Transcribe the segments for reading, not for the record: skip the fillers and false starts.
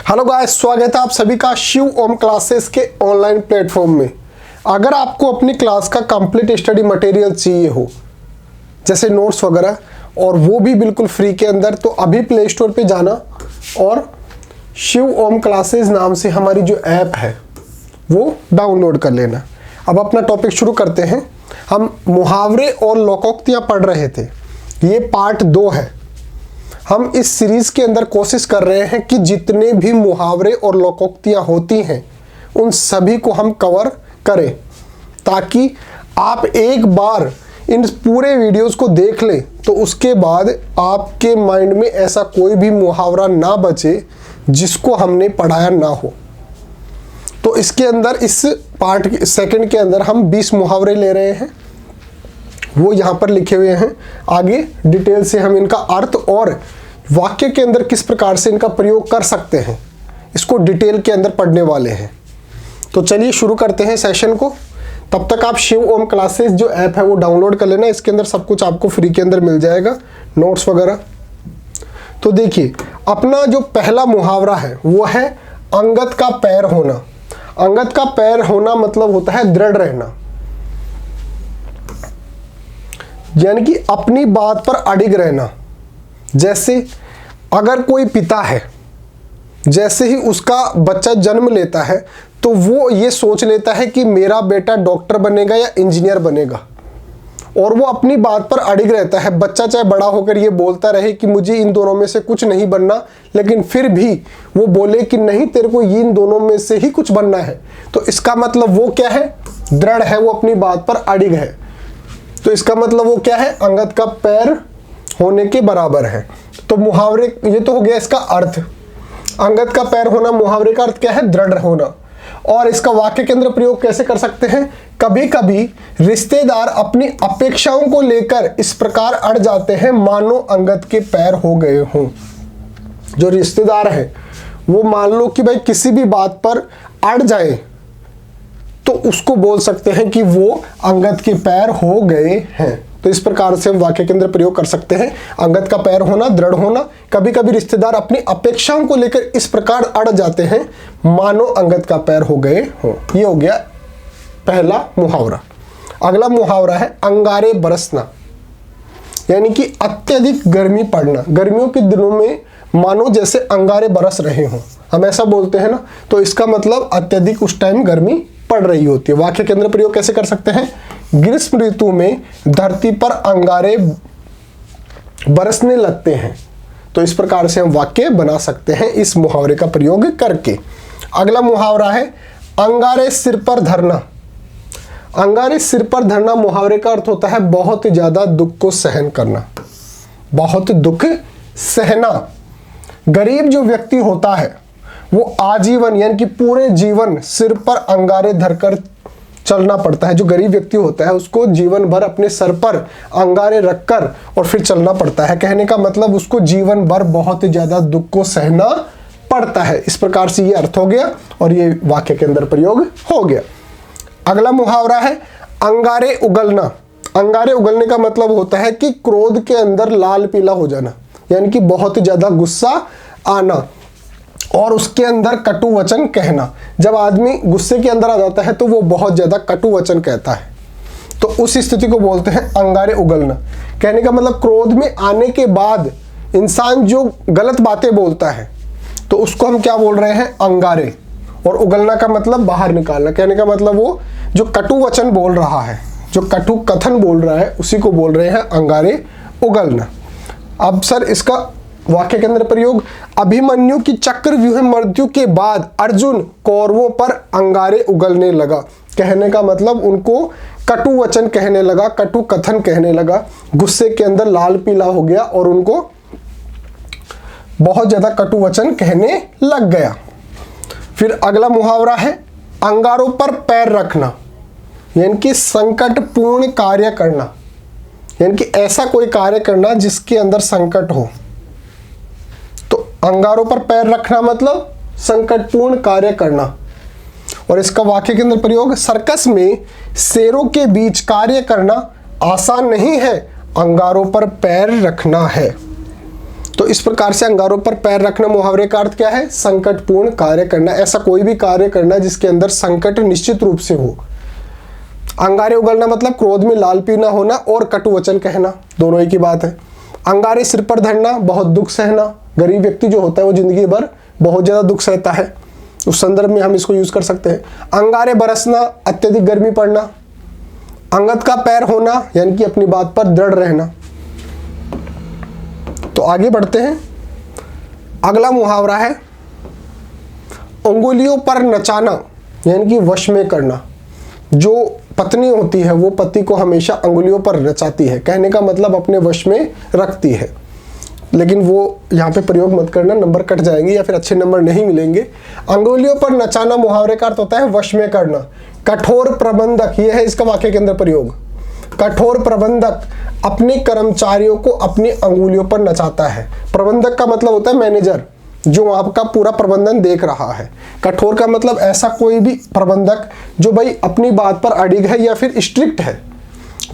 Hello guys, स्वागत है आप सभी का शिव ओम क्लासेस के ऑनलाइन प्लेटफॉर्म में। अगर आपको अपनी क्लास का कंप्लीट स्टडी मटेरियल चाहिए हो, जैसे नोट्स वगैरह, और वो भी बिल्कुल फ्री के अंदर, तो अभी प्ले स्टोर पे जाना और शिव ओम क्लासेस नाम से हमारी जो ऐप है वो डाउनलोड कर लेना। अब अपना टॉपिक शुरू करते हैं। हम मुहावरे और लोकोक्तियाँ पढ़ रहे थे, ये पार्ट 2 है। हम इस सीरीज के अंदर कोशिश कर रहे हैं कि जितने भी मुहावरे और लोकोक्तियाँ होती हैं उन सभी को हम कवर करें, ताकि आप एक बार इन पूरे वीडियोस को देख लें तो उसके बाद आपके माइंड में ऐसा कोई भी मुहावरा ना बचे जिसको हमने पढ़ाया ना हो। तो इसके अंदर इस पार्ट सेकंड के अंदर हम 20 मुहावरे ले रहे हैं, वो यहाँ पर लिखे हुए हैं। आगे डिटेल से हम इनका अर्थ और वाक्य के अंदर किस प्रकार से इनका प्रयोग कर सकते हैं, इसको डिटेल के अंदर पढ़ने वाले हैं। तो चलिए शुरू करते हैं सेशन को। तब तक आप शिव ओम क्लासेस जो ऐप है वो डाउनलोड कर लेना। इसके अंदर सब कुछ आपको फ्री के अंदर मिल जाएगा, नोट्स वगैरह। तो देखिए, अपना जो पहला मुहावरा है वो है अंगद का पैर होना। अंगद का पैर होना मतलब होता है दृढ़ रहना, यानी कि अपनी बात पर अडिग रहना। जैसे अगर कोई पिता है, जैसे ही उसका बच्चा जन्म लेता है तो वो ये सोच लेता है कि मेरा बेटा डॉक्टर बनेगा या इंजीनियर बनेगा, और वो अपनी बात पर अडिग रहता है। बच्चा चाहे बड़ा होकर ये बोलता रहे कि मुझे इन दोनों में से कुछ नहीं बनना, लेकिन फिर भी वो बोले कि नहीं, तेरे को इन दोनों में से ही कुछ बनना है। तो इसका मतलब वो क्या है? दृढ़ है, वो अपनी बात पर अडिग है। तो इसका मतलब वो क्या है? अंगद का पैर होने के बराबर है। तो मुहावरे, ये तो हो गया इसका अर्थ। अंगद का पैर होना, मुहावरे का अर्थ क्या है? दृढ़ होना। और इसका वाक्य के अंदर प्रयोग कैसे कर सकते हैं? कभी कभी रिश्तेदार अपनी अपेक्षाओं को लेकर इस प्रकार अड़ जाते हैं मानो अंगद के पैर हो गए हों। जो रिश्तेदार है वो मान लो कि भाई किसी भी बात पर अड़ जाए तो उसको बोल सकते हैं कि वो अंगद के पैर हो गए हैं। तो इस प्रकार से हम वाक्य के अंदर प्रयोग कर सकते हैं। अंगद का पैर होना, दृढ़ होना। कभी कभी रिश्तेदार अपनी अपेक्षाओं को लेकर इस प्रकार अड़ जाते हैं मानो अंगद का पैर हो गए हों। ये हो गया पहला मुहावरा। अगला मुहावरा है अंगारे बरसना, यानी कि अत्यधिक गर्मी पड़ना। गर्मियों के दिनों में मानो जैसे अंगारे बरस रहे हों, हम ऐसा बोलते हैं ना। तो इसका मतलब अत्यधिक उस टाइम गर्मी पड़ रही होती है। वाक्य के अंदर प्रयोग कैसे कर सकते हैं? ग्रीष्म ऋतु में धरती पर अंगारे बरसने लगते हैं। तो इस प्रकार से हम वाक्य बना सकते हैं इस मुहावरे का प्रयोग करके। अगला मुहावरा है अंगारे सिर पर धरना। अंगारे सिर पर धरना मुहावरे का अर्थ होता है बहुत ज्यादा दुख को सहन करना, बहुत दुख सहना। गरीब जो व्यक्ति होता है वो आजीवन, यानी कि पूरे जीवन सिर पर अंगारे धरकर चलना पड़ता है। जो गरीब व्यक्ति होता है उसको जीवन भर अपने सर पर अंगारे रखकर और फिर चलना पड़ता है। कहने का मतलब उसको जीवन भर बहुत ज्यादा दुख को सहना पड़ता है। इस प्रकार से ये अर्थ हो गया और ये वाक्य के अंदर प्रयोग हो गया। अगला मुहावरा है अंगारे उगलना। अंगारे उगलने का मतलब होता है कि क्रोध के अंदर लाल पीला हो जाना, यानी कि बहुत ज्यादा गुस्सा आना और उसके अंदर कटु वचन कहना। जब आदमी गुस्से के अंदर आ जाता है तो वो बहुत ज्यादा कटु वचन कहता है, तो उस स्थिति को बोलते हैं अंगारे उगलना। कहने का मतलब क्रोध में आने के बाद इंसान जो गलत बातें बोलता है तो उसको हम क्या बोल रहे हैं? अंगारे। और उगलना का मतलब बाहर निकालना। कहने का मतलब वो जो कटु वचन बोल रहा है, जो कटु कथन बोल रहा है, उसी को बोल रहे हैं अंगारे उगलना। अब सर इसका वाक्य के अंदर प्रयोग, अभिमन्यु की चक्रव्यूह मृत्यु के बाद अर्जुन कौरवों पर अंगारे उगलने लगा। कहने का मतलब उनको कटु वचन कहने लगा, कटु कथन कहने लगा, गुस्से के अंदर लाल पीला हो गया और उनको बहुत ज्यादा कटु वचन कहने लग गया। फिर अगला मुहावरा है अंगारों पर पैर रखना, यानी कि संकटपूर्ण कार्य करना, यानी कि ऐसा कोई कार्य करना जिसके अंदर संकट हो। तो अंगारों पर पैर रखना मतलब संकटपूर्ण कार्य करना। और इसका वाक्य के अंदर प्रयोग, सर्कस में शेरों के बीच कार्य करना आसान नहीं है, अंगारों पर पैर रखना है। तो इस प्रकार से अंगारों पर पैर रखना मुहावरे का अर्थ क्या है? संकटपूर्ण कार्य करना, ऐसा कोई भी कार्य करना जिसके अंदर संकट निश्चित रूप से हो। अंगारे उगलना मतलब क्रोध में लाल पीना होना और कटु वचन कहना, दोनों एक ही बात है। अंगारे सिर पर धरना, बहुत दुख सहना, गरीब व्यक्ति जो होता है वो जिंदगी भर बहुत ज़्यादा दुख सहता है, उस संदर्भ में हम इसको यूज कर सकते हैं। अंगारे बरसना, अत्यधिक गर्मी पड़ना। अंगद का पैर होना यानी कि अपनी बात पर दृढ़ रहना। तो आगे बढ़ते हैं। अगला मुहावरा है उंगलियों पर नचाना यानी कि वश में करना। जो पत्नी होती है वो पति को हमेशा अंगुलियों पर नचाती है, कहने का मतलब अपने वश में रखती है, लेकिन वो यहाँ पे प्रयोग मत करना, नंबर कट जाएंगे या फिर अच्छे नंबर नहीं मिलेंगे। अंगुलियों पर नचाना मुहावरे का अर्थ होता है वश में करना। कठोर प्रबंधक, ये है इसका वाक्य के अंदर प्रयोग। कठोर प्रबंधक अपने कर्मचारियों को अपनी अंगुलियों पर नचाता है। प्रबंधक का मतलब होता है मैनेजर, जो आपका पूरा प्रबंधन देख रहा है। कठोर का मतलब ऐसा कोई भी प्रबंधक जो भाई अपनी बात पर अडिग है या फिर स्ट्रिक्ट है,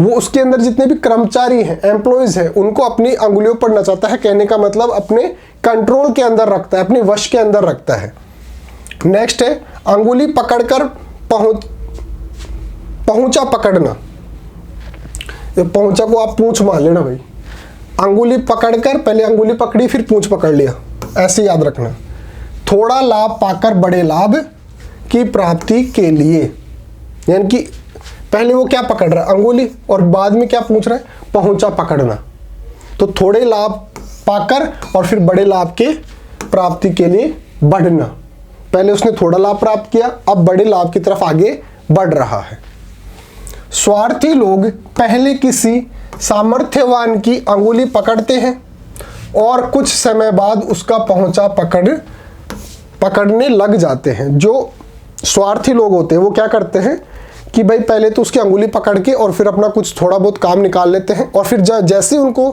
वो उसके अंदर जितने भी कर्मचारी हैं, एम्प्लॉयज हैं, उनको अपनी अंगुलियों पर नचाता है, कहने का मतलब अपने कंट्रोल के अंदर रखता है, अपने वश के अंदर रखता है। नेक्स्ट है अंगुली पकड़कर पहुंचा पकड़ना। पहुंचा को आप पूंछ मान लेना भाई। अंगुली पकड़कर, पहले अंगुली पकड़ी फिर पूंछ पकड़ लिया, ऐसे याद रखना। थोड़ा लाभ पाकर बड़े लाभ की प्राप्ति के लिए, यानी कि पहले वो क्या पकड़ रहा है? अंगुली, और बाद में क्या पूछ रहा है? पहुंचा पकड़ना। तो थोड़े लाभ पाकर और फिर बड़े लाभ के प्राप्ति के लिए बढ़ना। पहले उसने थोड़ा लाभ प्राप्त किया, अब बड़े लाभ की तरफ आगे बढ़ रहा है। स्वार्थी लोग पहले किसी सामर्थ्यवान की अंगुली पकड़ते हैं और कुछ समय बाद उसका पहुंचा पकड़ने लग जाते हैं। जो स्वार्थी लोग होते हैं वो क्या करते हैं कि भाई पहले तो उसकी अंगुली पकड़ के और फिर अपना कुछ थोड़ा बहुत काम निकाल लेते हैं, और फिर जैसे उनको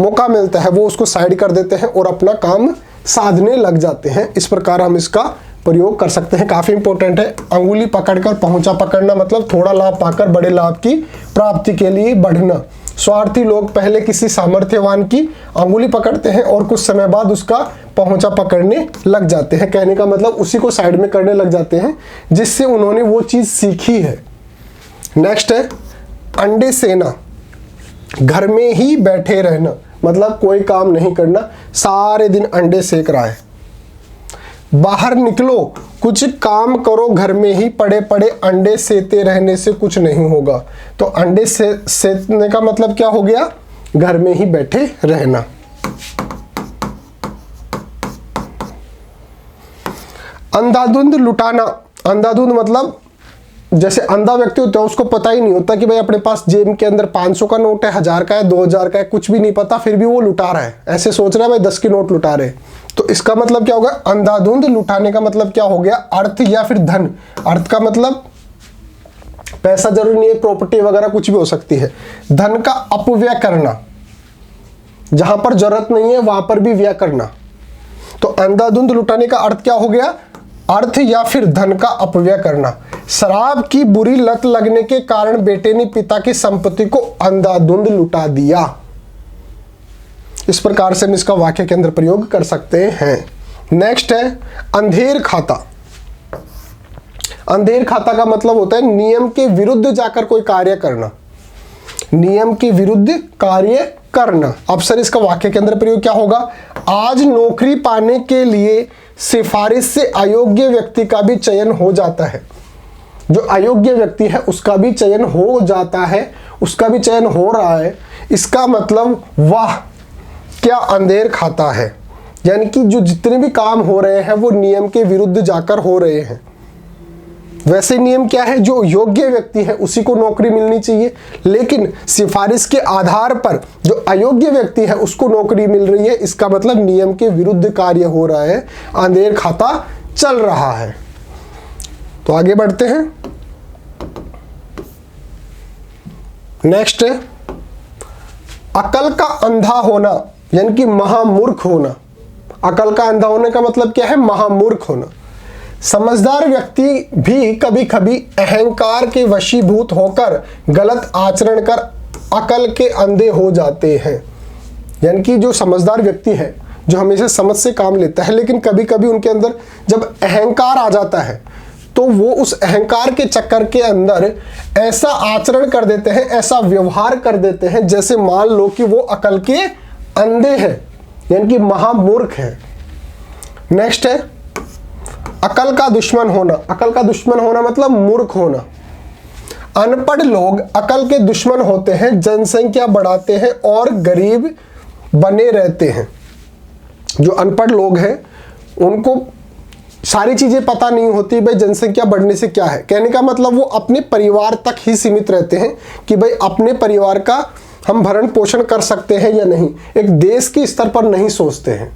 मौका मिलता है वो उसको साइड कर देते हैं और अपना काम साधने लग जाते हैं। इस प्रकार हम इसका प्रयोग कर सकते हैं, काफ़ी इंपॉर्टेंट है। अंगुली पकड़कर पहुंचा पकड़ना मतलब थोड़ा लाभ पाकर बड़े लाभ की प्राप्ति के लिए बढ़ना। स्वार्थी लोग पहले किसी सामर्थ्यवान की अंगुली पकड़ते हैं और कुछ समय बाद उसका पहुंचा पकड़ने लग जाते हैं, कहने का मतलब उसी को साइड में करने लग जाते हैं जिससे उन्होंने वो चीज़ सीखी है। नेक्स्ट है अंडे सेना, घर में ही बैठे रहना, मतलब कोई काम नहीं करना, सारे दिन अंडे सेक रहा है। बाहर निकलो, कुछ काम करो, घर में ही पड़े पड़े अंडे सेते रहने से कुछ नहीं होगा। तो अंडे सेतने का मतलब क्या हो गया? घर में ही बैठे रहना। अंधाधुंध लुटाना। अंधाधुंध मतलब जैसे अंधा व्यक्ति होता है उसको पता ही नहीं होता कि भाई अपने पास जेब के अंदर 500 का नोट है, 1000 का है, 2000 का है, कुछ भी नहीं पता, फिर भी वो लुटा रहा है, ऐसे सोच रहा है भाई 10 के नोट लुटा रहे। तो इसका मतलब क्या होगा? अंधाधुंध लुटाने का मतलब क्या हो गया? अर्थ या फिर धन। अर्थ का मतलब पैसा जरूरी नहीं है, प्रॉपर्टी वगैरह कुछ भी हो सकती है। धन का अपव्यय करना, जहां पर जरूरत नहीं है वहां पर भी व्यय करना। तो अंधाधुंध लुटाने का अर्थ क्या हो गया? अर्थ या फिर धन का अपव्यय करना। शराब की बुरी लत लगने के कारण बेटे ने पिता की संपत्ति को अंधाधुंध लुटा दिया। इस प्रकार से हम इसका वाक्य के अंदर प्रयोग कर सकते हैं। नेक्स्ट है अंधेर खाता। अंधेर खाता का मतलब होता है नियम के विरुद्ध जाकर कोई कार्य करना। नियम के विरुद्ध कार्य करना। अब सर इसका वाक्य के अंदर प्रयोग क्या होगा? आज नौकरी पाने के लिए सिफारिश से अयोग्य व्यक्ति का भी चयन हो जाता है। जो अयोग्य व्यक्ति है उसका भी चयन हो जाता है, उसका भी चयन हो रहा है। इसका मतलब वाह क्या अंधेर खाता है, यानी कि जो जितने भी काम हो रहे हैं वो नियम के विरुद्ध जाकर हो रहे हैं। वैसे नियम क्या है? जो योग्य व्यक्ति है उसी को नौकरी मिलनी चाहिए, लेकिन सिफारिश के आधार पर जो अयोग्य व्यक्ति है उसको नौकरी मिल रही है। इसका मतलब नियम के विरुद्ध कार्य हो रहा है, अंधेर खाता चल रहा है। तो आगे बढ़ते हैं। नेक्स्ट है अकल का अंधा होना, यानी कि महामूर्ख होना। अकल का अंधा होने का मतलब क्या है? महामूर्ख होना। समझदार व्यक्ति भी कभी कभी अहंकार के वशीभूत होकर गलत आचरण कर अकल के अंधे हो जाते हैं। यानी कि जो समझदार व्यक्ति है जो हमेशा समझ से काम लेता है, लेकिन कभी कभी उनके अंदर जब अहंकार आ जाता है तो वो उस अहंकार के चक्कर के अंदर ऐसा आचरण कर देते हैं, ऐसा व्यवहार कर देते हैं जैसे मान लो कि वो अकल के अंधे हैं, यानी कि महामूर्ख है। नेक्स्ट है अकल का दुश्मन होना। अकल का दुश्मन होना मतलब मूर्ख होना। अनपढ़ लोग अकल के दुश्मन होते हैं, जनसंख्या बढ़ाते हैं और गरीब बने रहते हैं। जो अनपढ़ लोग हैं उनको सारी चीजें पता नहीं होती भाई जनसंख्या बढ़ने से क्या है। कहने का मतलब वो अपने परिवार तक ही सीमित रहते हैं कि भाई अपने परिवार का हम भरण पोषण कर सकते हैं या नहीं, एक देश के स्तर पर नहीं सोचते हैं।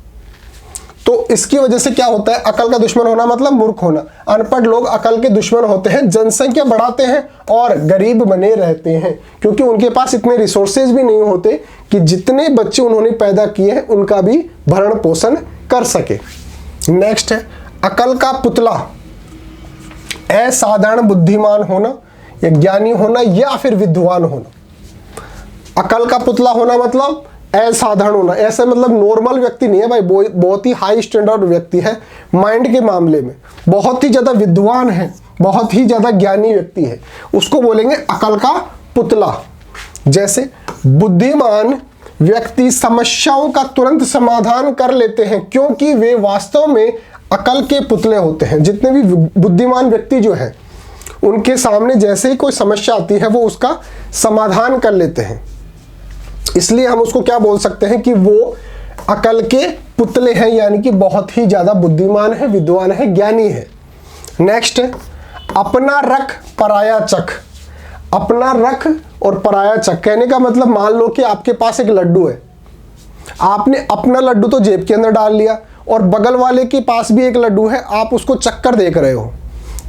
तो इसकी वजह से क्या होता है, अकल का दुश्मन होना मतलब मूर्ख होना। अनपढ़ लोग अकल के दुश्मन होते हैं, जनसंख्या बढ़ाते हैं और गरीब बने रहते हैं, क्योंकि उनके पास इतने रिसोर्सेज भी नहीं होते कि जितने बच्चे उन्होंने पैदा किए हैं उनका भी भरण पोषण कर सके। नेक्स्ट है अकल का पुतला। असाधारण बुद्धिमान होना या ज्ञानी होना या फिर विद्वान होना। अकल का पुतला होना मतलब असाधारण होना, ऐसा मतलब नॉर्मल व्यक्ति नहीं है भाई, बहुत ही हाई स्टैंडर्ड व्यक्ति है माइंड के मामले में, बहुत ही ज्यादा विद्वान है, बहुत ही ज्यादा ज्ञानी व्यक्ति है, उसको बोलेंगे अकल का पुतला। जैसे बुद्धिमान व्यक्ति समस्याओं का तुरंत समाधान कर लेते हैं क्योंकि वे वास्तव में अकल के पुतले होते हैं। जितने भी बुद्धिमान व्यक्ति जो है उनके सामने जैसे ही कोई समस्या आती है वो उसका समाधान कर लेते हैं, इसलिए हम उसको क्या बोल सकते हैं कि वो अकल के पुतले हैं, यानी कि बहुत ही ज्यादा बुद्धिमान है, विद्वान है, ज्ञानी है। नेक्स्ट अपना रख पराया चख। अपना रख और पराया चख कहने का मतलब मान लो कि आपके पास एक लड्डू है, आपने अपना लड्डू तो जेब के अंदर डाल लिया और बगल वाले के पास भी एक लड्डू है, आप उसको चक्कर देख रहे हो।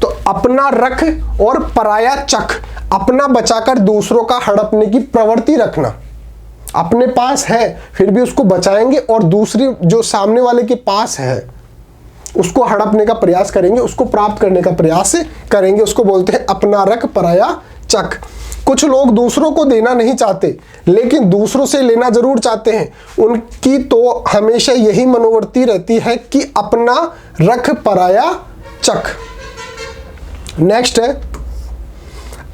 तो अपना रख और पराया चख, अपना बचाकर दूसरों का हड़पने की प्रवृत्ति रखना। अपने पास है फिर भी उसको बचाएंगे और दूसरी जो सामने वाले के पास है उसको हड़पने का प्रयास करेंगे, उसको प्राप्त करने का प्रयास करेंगे, उसको बोलते हैं अपना रख पराया चख। कुछ लोग दूसरों को देना नहीं चाहते लेकिन दूसरों से लेना जरूर चाहते हैं, उनकी तो हमेशा यही मनोवृत्ति रहती है कि अपना रख पराया चख। नेक्स्ट है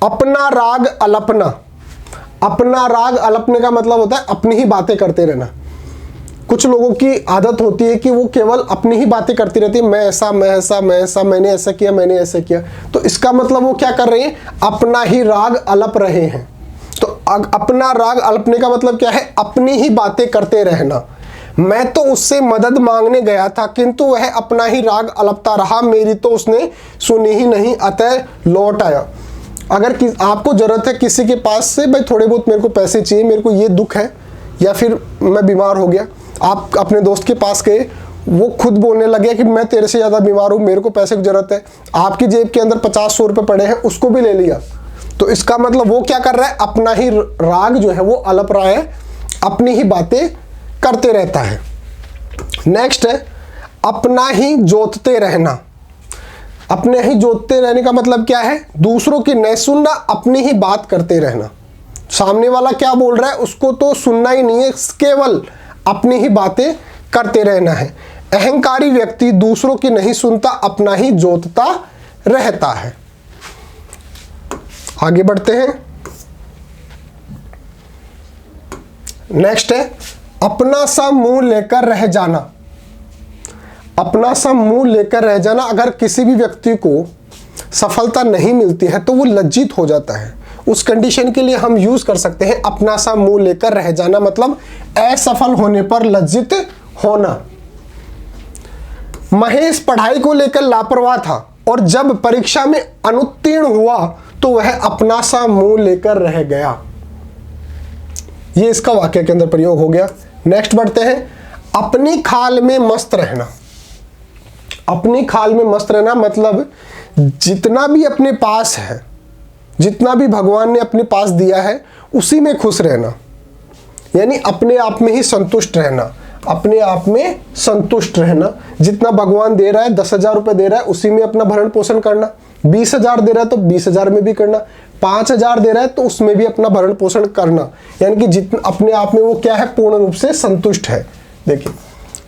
अपना राग अलपना। अपना राग अलपने का मतलब होता है अपनी ही बातें करते रहना। कुछ लोगों की आदत होती है कि वो केवल अपनी ही बातें करती रहती है, मैं ऐसा, मैं ऐसा, मैं ऐसा, मैंने ऐसा किया, मैंने ऐसा किया। तो इसका मतलब वो क्या कर रहे हैं, अपना ही राग अलप रहे हैं। तो अपना राग अलपने का मतलब क्या है, अपनी ही बातें करते रहना। मैं तो उससे मदद मांगने गया था किंतु वह अपना ही राग अलपता रहा, मेरी तो उसने सुनी ही नहीं, अतः लौट आया। अगर आपको जरूरत है किसी के पास से, भाई थोड़े बहुत मेरे को पैसे चाहिए, मेरे को ये दुख है या फिर मैं बीमार हो गया, आप अपने दोस्त के पास गए, वो खुद बोलने लगे कि मैं तेरे से ज़्यादा बीमार हूँ, मेरे को पैसे की जरूरत है, आपकी जेब के अंदर 50-100 रुपये पड़े हैं, उसको भी ले लिया। तो इसका मतलब वो क्या कर रहा है, अपना ही राग जो है वो अलप रहा है, अपनी ही बातें करते रहता है। नेक्स्ट है अपना ही जोतते रहना। अपने ही जोतते रहने का मतलब क्या है, दूसरों की नहीं सुनना, अपनी ही बात करते रहना। सामने वाला क्या बोल रहा है उसको तो सुनना ही नहीं है, केवल अपनी ही बातें करते रहना है। अहंकारी व्यक्ति दूसरों की नहीं सुनता, अपना ही जोतता रहता है। आगे बढ़ते हैं। नेक्स्ट है अपना सा मुंह लेकर रह जाना। अपना सा मुंह लेकर रह जाना, अगर किसी भी व्यक्ति को सफलता नहीं मिलती है तो वो लज्जित हो जाता है। उस कंडीशन के लिए हम यूज कर सकते हैं अपना सा मुंह लेकर रह जाना, मतलब असफल होने पर लज्जित होना। महेश पढ़ाई को लेकर लापरवाह था और जब परीक्षा में अनुत्तीर्ण हुआ तो वह अपना सा मुंह लेकर रह गया। ये इसका वाक्य के अंदर प्रयोग हो गया। नेक्स्ट बढ़ते हैं अपनी खाल में मस्त रहना। अपनी खाल में मस्त रहना मतलब जितना भी अपने पास है, जितना भी भगवान ने अपने पास दिया है उसी में खुश रहना, यानी अपने आप में ही संतुष्ट रहना। अपने आप में संतुष्ट रहना, जितना भगवान दे रहा है, 10,000 रुपये दे रहा है उसी में अपना भरण पोषण करना, 20,000 दे रहा है तो 20,000 में भी करना, 5,000 दे रहा है तो उसमें भी अपना भरण पोषण करना, यानी कि जितना अपने आप में वो क्या है, पूर्ण रूप से संतुष्ट है। देखिए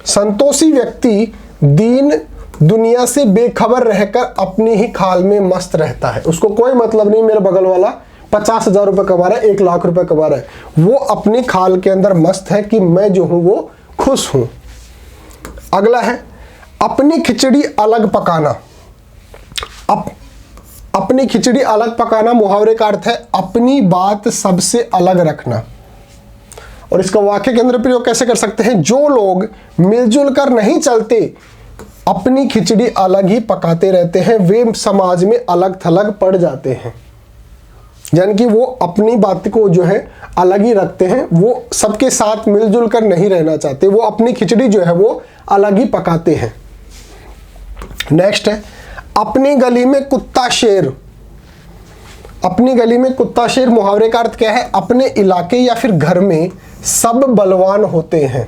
संतोषी व्यक्ति दीन दुनिया से बेखबर रहकर अपनी ही खाल में मस्त रहता है। उसको कोई मतलब नहीं मेरे बगल वाला 50,000 रुपये कमा रहा है, 1,00,000 रुपये कमा रहा है। वो अपनी खाल के अंदर मस्त है कि मैं जो हूं वो खुश हूं। अगला है अपनी खिचड़ी अलग पकाना। अपनी खिचड़ी अलग पकाना मुहावरे का अर्थ है अपनी बात सबसे अलग रखना। और इसका वाक्य के अंदर प्रयोग कैसे कर सकते हैं? जो लोग मिलजुल कर नहीं चलते, अपनी खिचड़ी अलग ही पकाते रहते हैं, वे समाज में अलग थलग पड़ जाते हैं। यानी कि वो अपनी बात को जो है अलग ही रखते हैं, वो सबके साथ मिलजुल कर नहीं रहना चाहते, वो अपनी खिचड़ी जो है वो अलग ही पकाते हैं। नेक्स्ट है अपनी गली में कुत्ता शेर। अपनी गली में कुत्ता शेर मुहावरे का अर्थ क्या है? अपने इलाके या फिर घर में सब बलवान होते हैं।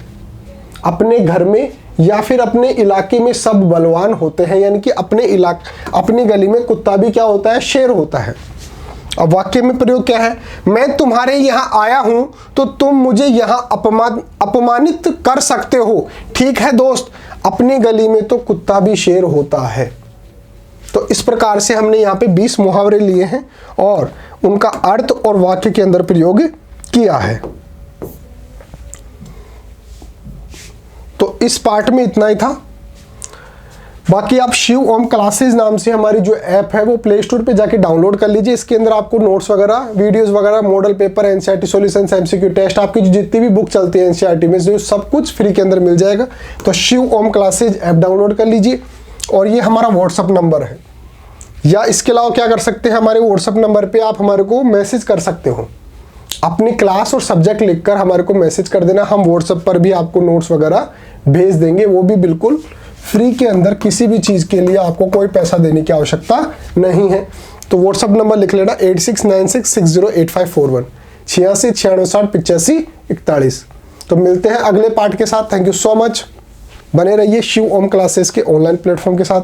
अपने घर में या फिर अपने इलाके में सब बलवान होते हैं, यानी कि अपनी गली में कुत्ता भी क्या होता है? शेर होता है। अब वाक्य में प्रयोग क्या है? मैं तुम्हारे यहाँ आया हूं तो तुम मुझे यहाँ अपमानित कर सकते हो। ठीक है दोस्त, अपनी गली में तो कुत्ता भी शेर होता है। तो इस प्रकार से हमने यहाँ पे 20 मुहावरे लिए हैं और उनका अर्थ और वाक्य के अंदर प्रयोग किया है। तो इस पार्ट में इतना ही था। बाकी आप शिव ओम क्लासेस नाम से हमारी जो ऐप है वो प्ले स्टोर पे जाके डाउनलोड कर लीजिए। इसके अंदर आपको नोट्स वगैरह, वीडियोस वगैरह, model paper, NCERT solutions, MCQ test, आपकी जो जितनी भी बुक चलती है एनसीईआरटी में, जो सब कुछ फ्री के अंदर मिल जाएगा। तो शिव ओम क्लासेज ऐप डाउनलोड कर लीजिए। और ये हमारा व्हाट्सअप नंबर है, या इसके अलावा क्या कर सकते हैं, हमारे व्हाट्सअप नंबर पर आप हमारे को मैसेज कर सकते हो। अपनी क्लास और सब्जेक्ट लिखकर हमारे को मैसेज कर देना, हम व्हाट्सएप पर भी आपको नोट्स वगैरह भेज देंगे, वो भी बिल्कुल फ्री के अंदर। किसी भी चीज़ के लिए आपको कोई पैसा देने की आवश्यकता नहीं है। तो व्हाट्सएप नंबर लिख लेना 8696608541 8696608541। तो मिलते हैं अगले पार्ट के साथ। Thank you so much. बने रहिए शिव ओम क्लासेस के ऑनलाइन प्लेटफॉर्म के साथ।